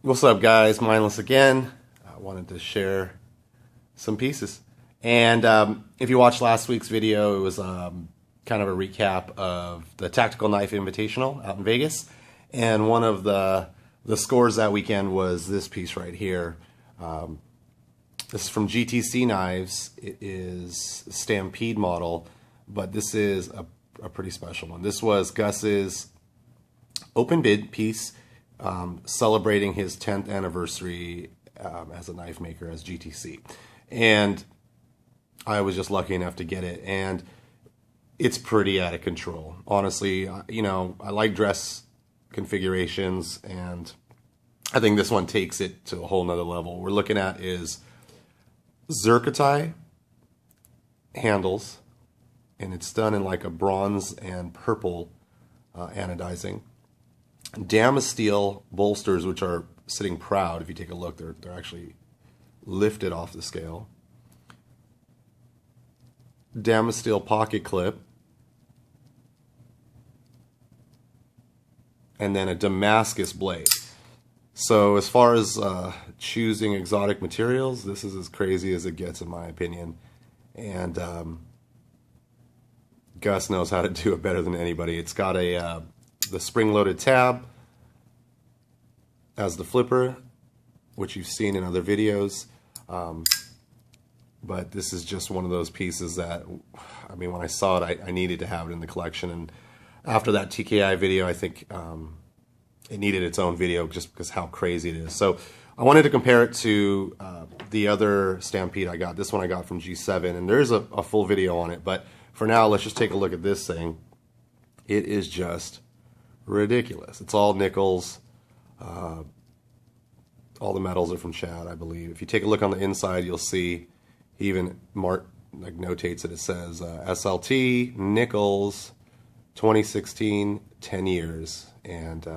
What's up, guys? Mindless again. I wanted to share some pieces. And if you watched last week's video, it was kind of a recap of the Tactical Knife Invitational out in Vegas. And one of the scores that weekend was this piece right here. This is from GTC Knives. It is a Stampede model, but this is a pretty special one. This was Gus's open bid piece, celebrating his 10th anniversary as a knife maker, as GTC. And I was just lucky enough to get it, and it's pretty out of control. Honestly, you know, I like dress configurations, and I think this one takes it to a whole nother level. What we're looking at is zircotai handles, and it's done in like a bronze and purple anodizing. Damasteel bolsters, which are sitting proud. If you take a look, they're actually lifted off the scale. Damasteel pocket clip, and then a Damascus blade. So as far as choosing exotic materials, this is as crazy as it gets, in my opinion. And Gus knows how to do it better than anybody. It's got a the spring-loaded tab as the flipper, which you've seen in other videos. But this is just one of those pieces that, I mean, when I saw it, I needed to have it in the collection. And after that TKI video, I think it needed its own video just because how crazy it is. So I wanted to compare it to the other Stampede I got. This one I got from G7, and there's a full video on it. But for now, let's just take a look at this thing. It is just ridiculous. It's all nickels. All the metals are from Chad, I believe. If you take a look on the inside, you'll see he even notates it. It says SLT, nickels, 2016, 10 years. And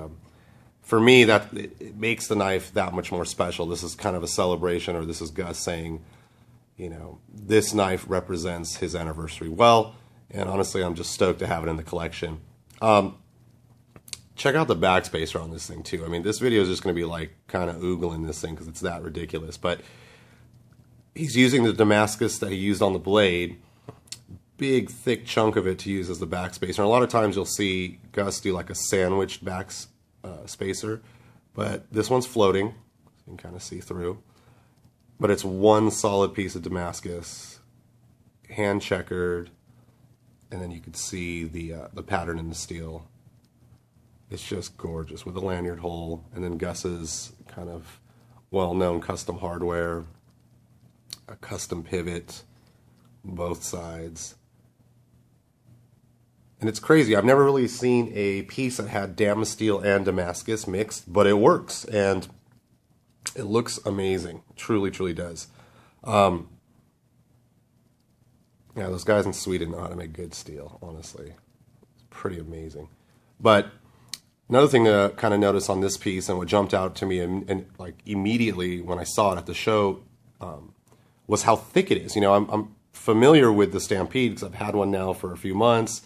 for me, it makes the knife that much more special. This is kind of a celebration, or this is Gus saying, you know, this knife represents his anniversary well. And honestly, I'm just stoked to have it in the collection. Check out the backspacer on this thing too. I mean, this video is just going to be like kind of oogling this thing because it's that ridiculous. But he's using the Damascus that he used on the blade, big thick chunk of it to use as the backspacer. And a lot of times you'll see Gus do like a sandwiched back spacer, but this one's floating. You can kind of see through. But it's one solid piece of Damascus, hand checkered, and then you can see the pattern in the steel. It's just gorgeous with a lanyard hole, and then Gus's kind of well-known custom hardware, a custom pivot, both sides. And it's crazy. I've never really seen a piece that had Damasteel and Damascus mixed, but it works, and it looks amazing. It truly, truly does. Yeah, those guys in Sweden know how to make good steel, honestly. It's pretty amazing. But another thing to kind of notice on this piece, and what jumped out to me and like immediately when I saw it at the show, was how thick it is. You know, I'm familiar with the Stampede because I've had one now for a few months,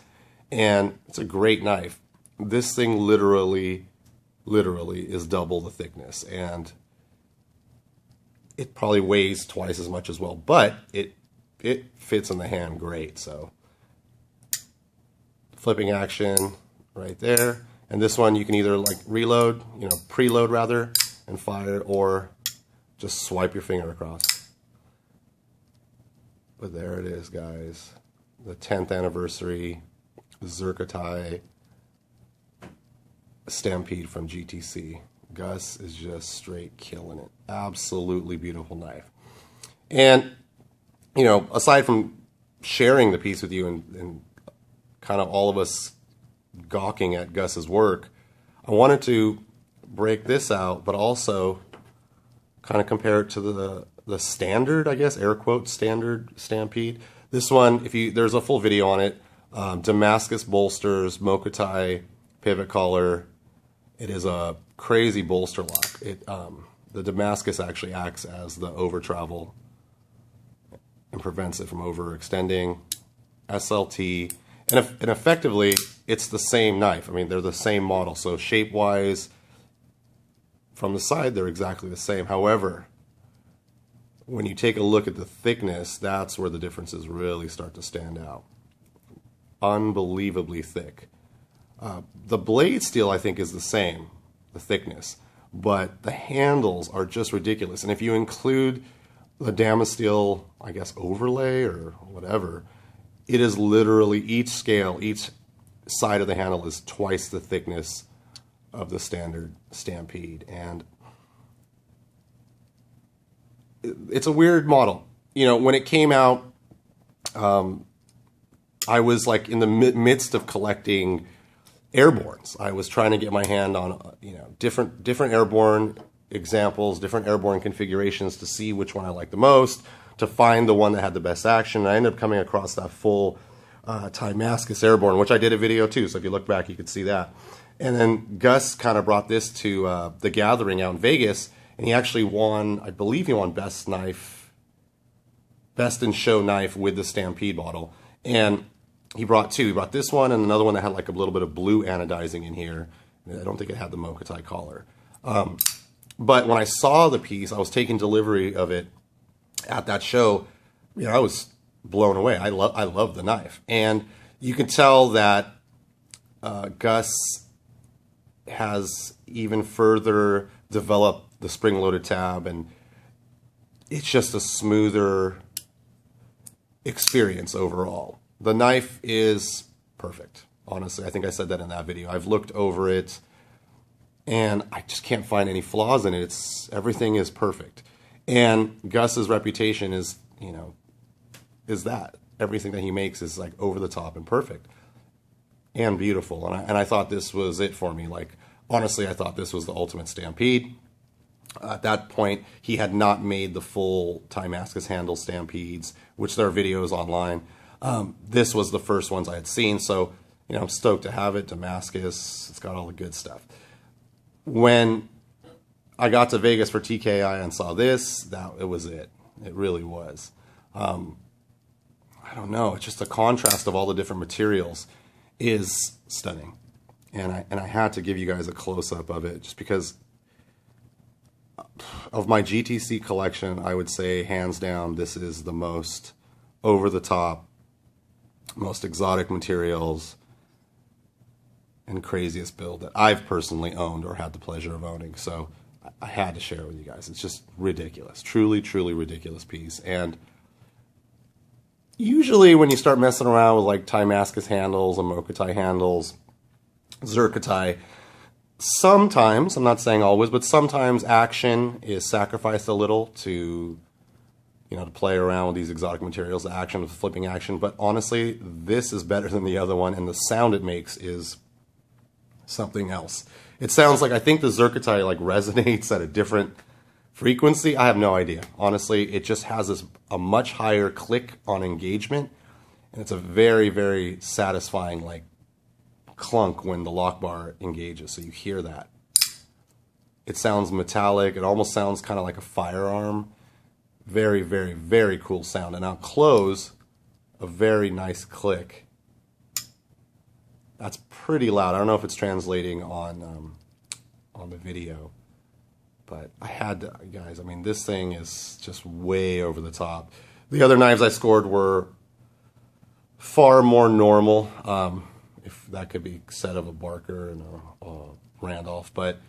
and it's a great knife. This thing literally is double the thickness, and it probably weighs twice as much as well, but it fits in the hand great. So flipping action right there. And this one you can either like reload, you know, preload rather, and fire, or just swipe your finger across. But there it is, guys. The 10th anniversary zircotai Stampede from GTC. Gus is just straight killing it. Absolutely beautiful knife. And, you know, aside from sharing the piece with you and kind of all of us gawking at Gus's work, I wanted to break this out, but also kind of compare it to the standard, I guess, air quote, standard Stampede. This one, there's a full video on it. Damascus bolsters, Mokotai pivot collar. It is a crazy bolster lock. The Damascus actually acts as the over travel and prevents it from overextending. SLT, and effectively, it's the same knife. I mean, they're the same model. So shape-wise, from the side, they're exactly the same. However, when you take a look at the thickness, that's where the differences really start to stand out. Unbelievably thick. The blade steel, I think, is the same, the thickness, but the handles are just ridiculous. And if you include the Damasteel, I guess, overlay or whatever, it is literally each scale, each side of the handle is twice the thickness of the standard Stampede. And it's a weird model. You know, when it came out, I was like in the midst of collecting airbornes. I was trying to get my hand on, you know, different airborne examples, different airborne configurations to see which one I liked the most, to find the one that had the best action. And I ended up coming across that full Damascus airborne, which I did a video too. So if you look back, you could see that. And then Gus kind of brought this to the Gathering out in Vegas, and he actually won, I believe he won Best in Show Knife with the Stampede model. And he brought two. He brought this one and another one that had like a little bit of blue anodizing in here. I don't think it had the Mokutai collar. But when I saw the piece, I was taking delivery of it at that show. You know, I was blown away. I love the knife. And you can tell that Gus has even further developed the spring-loaded tab, and it's just a smoother experience overall. The knife is perfect. Honestly, I think I said that in that video. I've looked over it, and I just can't find any flaws in it. Everything is perfect. And Gus's reputation is, you know, is that. Everything that he makes is like over the top and perfect and beautiful. And I thought this was it for me. Like, honestly, I thought this was the ultimate Stampede. At that point, he had not made the full Damascus handle Stampedes, which there are videos online. This was the first ones I had seen, so, you know, I'm stoked to have it. Damascus, it's got all the good stuff. When I got to Vegas for TKI and saw this, it was it. It really was. I don't know, it's just the contrast of all the different materials is stunning. And I had to give you guys a close-up of it just because of my GTC collection. I would say hands down this is the most over-the-top, most exotic materials and craziest build that I've personally owned or had the pleasure of owning. So I had to share it with you guys. It's just ridiculous. Truly, truly ridiculous piece. And usually when you start messing around with like Damascus handles and Mokutai handles, Zircotai, sometimes, I'm not saying always, but sometimes action is sacrificed a little to, you know, to play around with these exotic materials, the action of flipping action. But honestly, this is better than the other one, and the sound it makes is something else. It sounds like, I think the Zircotai like resonates at a different frequency. I have no idea. Honestly, it just has a much higher click on engagement, and it's a very, very satisfying like clunk when the lock bar engages, so you hear that. It sounds metallic. It almost sounds kind of like a firearm. Very, very, very cool sound. And I'll close a very nice click. That's pretty loud. I don't know if it's translating on the video, but I had to, guys, I mean, this thing is just way over the top. The other knives I scored were far more normal, if that could be said of a Barker and a Randolph, but,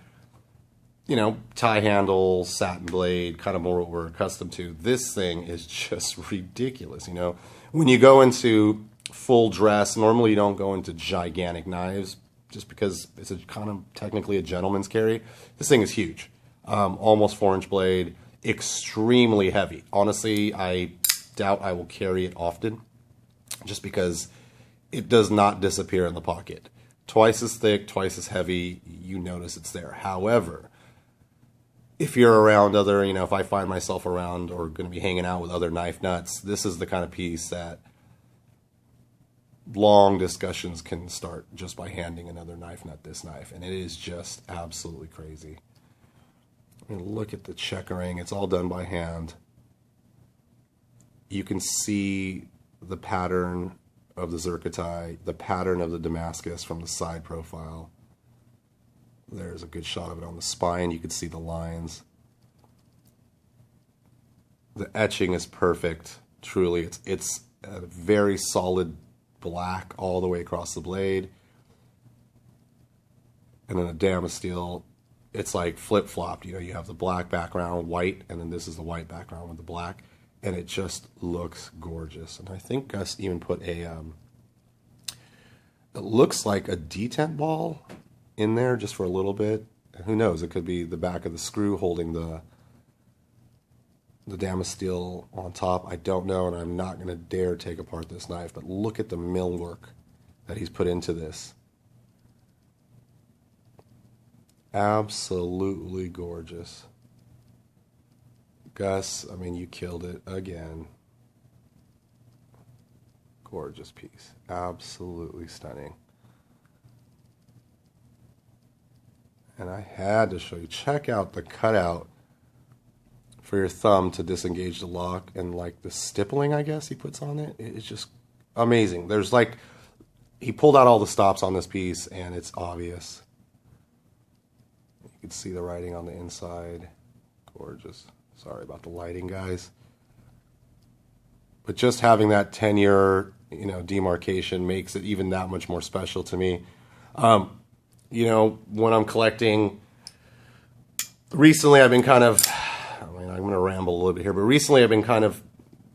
you know, tie handle, satin blade, kind of more what we're accustomed to. This thing is just ridiculous, you know. When you go into full dress, normally you don't go into gigantic knives just because it's a kind of technically a gentleman's carry. This thing is huge. Almost 4-inch blade, extremely heavy. Honestly, I doubt I will carry it often just because it does not disappear in the pocket. Twice as thick, twice as heavy, you notice it's there. However, if you're around other, you know, if I find myself around or going to be hanging out with other knife nuts, this is the kind of piece that long discussions can start just by handing another knife nut this knife. And it is just absolutely crazy. I mean, look at the checkering. It's all done by hand. You can see the pattern of the Zircotai, the pattern of the Damascus from the side profile. There's a good shot of it on the spine. You can see the lines. The etching is perfect. Truly, it's a very solid black all the way across the blade. And then the Damasteel, it's like flip-flopped. You know, you have the black background, white, and then this is the white background with the black. And it just looks gorgeous. And I think Gus even put a, it looks like a detent ball in there just for a little bit. Who knows? It could be the back of the screw holding the Damasteel on top. I don't know, and I'm not going to dare take apart this knife. But look at the millwork that he's put into this. Absolutely gorgeous. Gus, I mean, you killed it again. Gorgeous piece. Absolutely stunning. And I had to show you. Check out the cutout for your thumb to disengage the lock, and like the stippling, I guess, he puts on it. It's just amazing. There's like, he pulled out all the stops on this piece, and it's obvious. You can see the writing on the inside. Gorgeous. Sorry about the lighting, guys. But just having that 10-year, you know, demarcation makes it even that much more special to me. You know, when I'm collecting, recently I've been kind of, I mean, I'm going to ramble a little bit here, but recently I've been kind of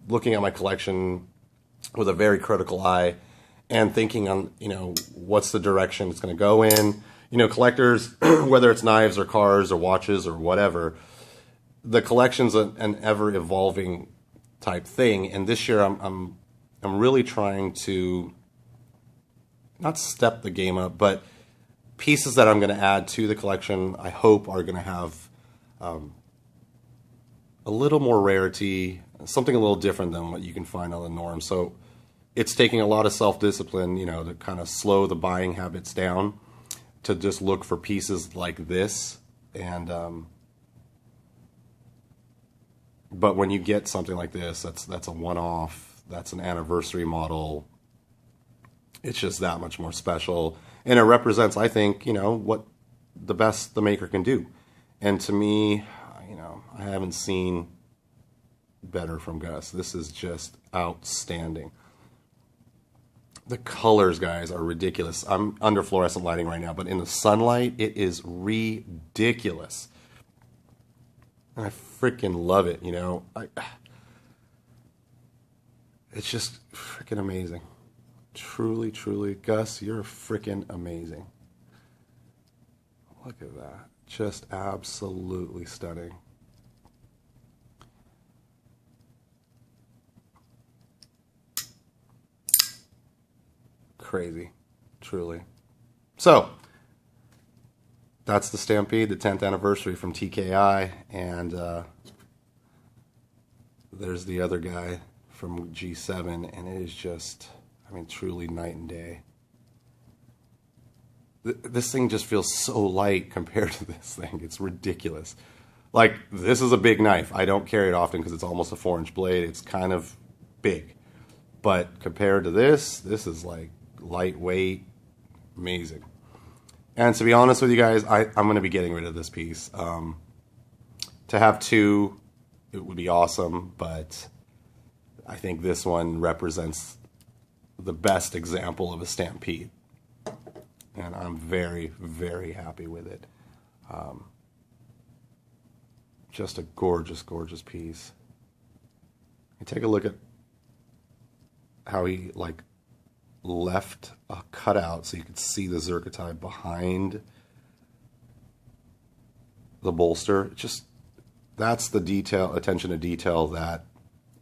looking at my collection with a very critical eye and thinking on, you know, what's the direction it's going to go in. You know, collectors, whether it's knives or cars or watches or whatever, the collection's an ever-evolving type thing. And this year I'm really trying to not step the game up, but pieces that I'm going to add to the collection, I hope are going to have a little more rarity, something a little different than what you can find on the norm. So it's taking a lot of self-discipline, you know, to kind of slow the buying habits down, to just look for pieces like this. And but when you get something like this, that's a one-off, that's an anniversary model, it's just that much more special. And it represents, I think, you know, what the best the maker can do. And to me, you know, I haven't seen better from Gus. This is just outstanding. The colors, guys, are ridiculous. I'm under fluorescent lighting right now, but in the sunlight, it is ridiculous. And I freaking love it, you know. It's just freaking amazing. Truly, truly. Gus, you're freaking amazing. Look at that. Just absolutely stunning. Crazy. Truly. So, that's the Stampede, the 10th anniversary from TKI. And there's the other guy from G7. And it is just, I mean, truly night and day. This thing just feels so light compared to this thing. It's ridiculous. Like, this is a big knife. I don't carry it often because it's almost a 4-inch blade. It's kind of big. But compared to this is like lightweight, amazing. And to be honest with you guys, I'm going to be getting rid of this piece. To have two, it would be awesome, but I think this one represents the best example of a Stampede. And I'm very, very happy with it. Just a gorgeous, gorgeous piece. And take a look at how he like left a cutout so you could see the zircotite behind the bolster. Just, that's the detail, attention to detail that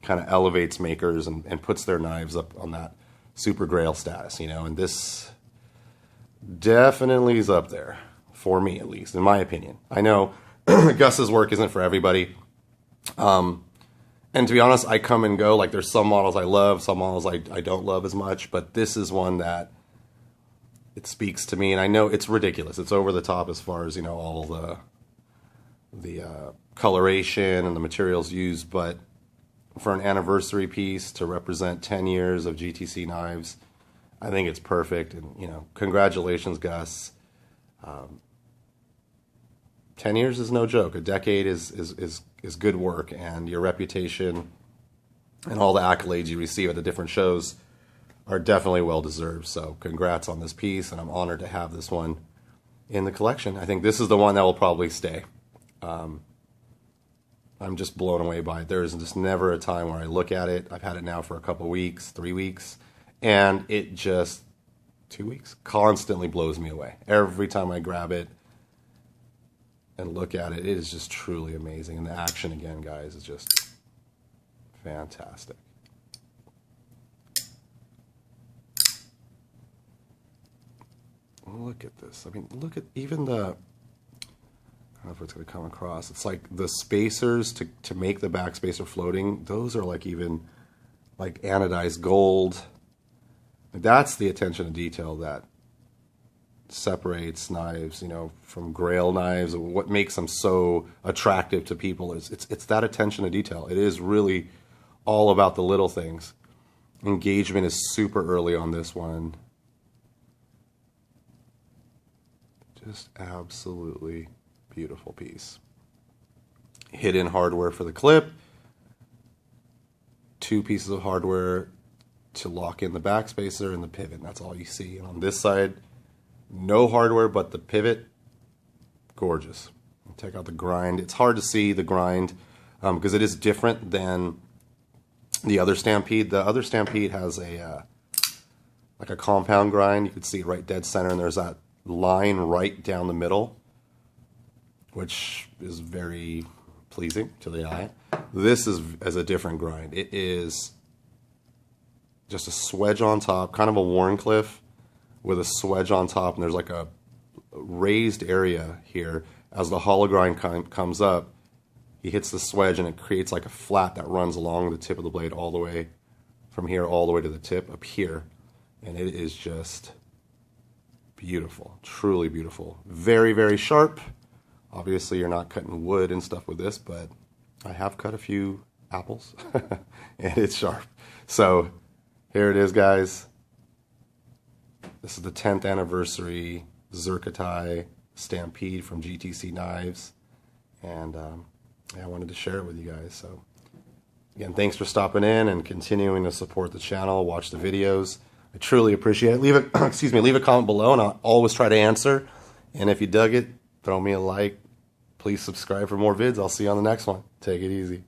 kind of elevates makers and puts their knives up on that super Grail status, you know. And this definitely is up there, for me at least, in my opinion. I know Gus's work isn't for everybody. And to be honest, I come and go. Like, there's some models I love, some models I don't love as much, but this is one that it speaks to me. And I know it's ridiculous. It's over the top as far as, you know, all the coloration and the materials used, but for an anniversary piece to represent 10 years of GTC knives, I think it's perfect. And, you know, congratulations, Gus. 10 years is no joke. A decade is good work, and your reputation and all the accolades you receive at the different shows are definitely well deserved. So congrats on this piece, and I'm honored to have this one in the collection. I think this is the one that will probably stay. I'm just blown away by it. There is just never a time where I look at it. I've had it now for a couple weeks, 3 weeks, and it just, 2 weeks, constantly blows me away. Every time I grab it and look at it, it is just truly amazing. And the action, again, guys, is just fantastic. Look at this. I mean, look at even the, I don't know if it's going to come across. It's like the spacers to make the back spacer floating. Those are like even like anodized gold. That's the attention to detail that separates knives, you know, from Grail knives. What makes them so attractive to people is it's that attention to detail. It is really all about the little things. Engagement is super early on this one. Just absolutely beautiful piece. Hidden hardware for the clip. 2 pieces of hardware to lock in the backspacer and the pivot. That's all you see. And on this side, no hardware but the pivot. Gorgeous. Take out the grind. It's hard to see the grind because it is different than the other Stampede. The other Stampede has a like a compound grind. You can see it right dead center, and there's that line right down the middle, which is very pleasing to the eye. This is a different grind. It is just a swedge on top, kind of a Warncliffe with a swedge on top, and there's like a raised area here. As the hollow grind comes up, he hits the swedge, and it creates like a flat that runs along the tip of the blade all the way from here all the way to the tip up here, and it is just beautiful, truly beautiful. Very, very sharp. Obviously, you're not cutting wood and stuff with this, but I have cut a few apples, and it's sharp. So here it is, guys. This is the 10th anniversary Zircotai Stampede from GTC Knives, and yeah, I wanted to share it with you guys. So again, thanks for stopping in and continuing to support the channel, watch the videos. I truly appreciate it. Leave a excuse me, leave a comment below, and I'll always try to answer. And if you dug it, throw me a like. Please subscribe for more vids. I'll see you on the next one. Take it easy.